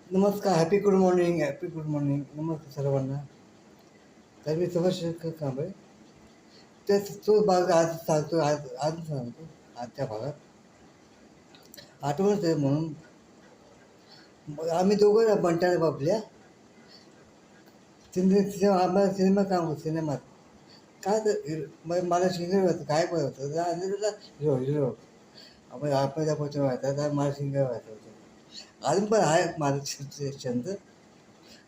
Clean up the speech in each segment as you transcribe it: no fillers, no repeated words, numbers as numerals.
नमस्कार, happy good morning. नमस्कार सर्वांना. तर मी समजशेखर कांबळे. तेच तो भाग आज सांगतो, आज सांगतो. आजच्या भागात आठवणच आहे म्हणून आम्ही दोघं बंटाने बापल्या आम्हाला सिनेमा काम होतं सिनेमात. काय तर मला सिंगर होतं, काय पण होतं आणि तुला हिरो हिरो आपण त्या पोचून व्हायचा तर मला सिंगर व्हायचं होतं. अजून पण आहे माझं छंद.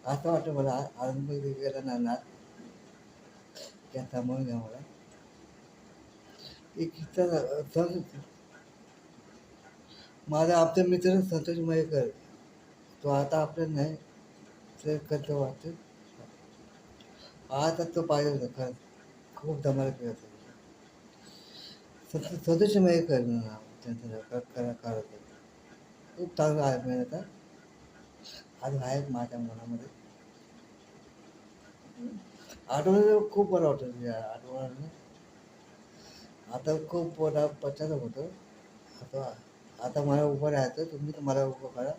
असं वाटतं मला अजून पण गेला ना नाच त्या थांबवून घ्या मला. एक किस्सा माझा आमचा मित्र संतोष मयेकर, तो आता आपल्याला नाही तर करतो वाटतं. आता तो पाहिजे होता खरंच, खूप धमाल केला होता. संतोष मयेकर नाव त्यांचं कलाकार होतं. खूप चांगला आहे मी आता आज आहे माझ्या मनामध्ये. आठवण खूप बरं वाटतं आठवण. आता खूप मोठा पश्चाताप होतो. आता आता मला उभं राहायचं, तुम्ही तर मला उभं करा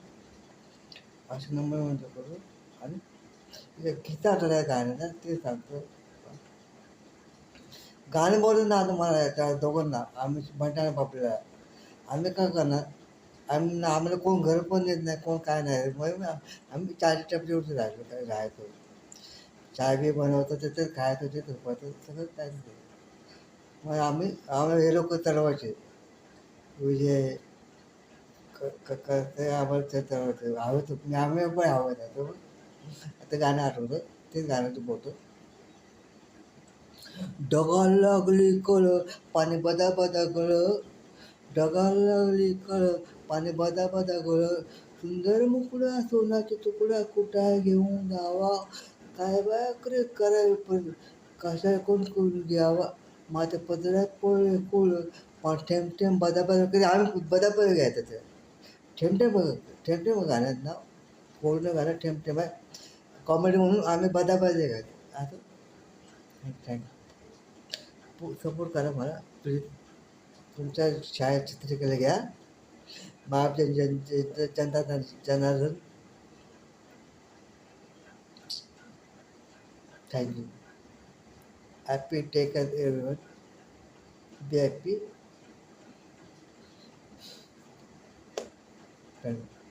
असे नंबर म्हणतो करू. आणि किती आठवलं आहे गाण्याचा ते सांगतो. गाणे बोलून ना आता मला त्या दोघांना आम्ही भंटाने बापलेला आम्ही काय करणार. आम्हाला कोण घर पण देत नाही, कोण काय नाही. मग आम्ही चारशे टपरीवरती राहिलो, काय राहायचो. चाय बी बनवतो तिथेच खायचं तिथेच झोपायचं सगळं काय तिथे. मग आम्हाला हे लोक चढवायचे विजय ते आम्हाला ते चढवायचे आवडतं. मी आम्ही पण आवडतो. आता गाणं आठवतं, तेच गाणं तू बोलतो. ढगाला लागली कळ, पाणी बदा बदा गळ. ढगाला लागली कळ, पाणी बदा बदा गळ. सुंदर मुकुडा सोनाचा तुकडा कुठा घेऊन जावा. काय बाकरे करावी पण कशा कोण करून घ्यावा. माझ्या पदरात पडले कोळ, थेंब थेंब बदा बदा कधी आम्ही बदा बदा घ्यायचं ते. ठेम ठेम ठेम ठेम गाण्यात नाव पूर्ण गाणं ठेम ठेम आहे. कॉमेडी म्हणून आम्ही बदा बदा घ्यायचो असं. थँक्यू. सपोर्ट करा मला प्लीज. तुमच्या शाळेत चित्रकला घ्या. बापच्या जनता जनार्दन. Thank you. Happy taken everyone. Be happy. Thank you.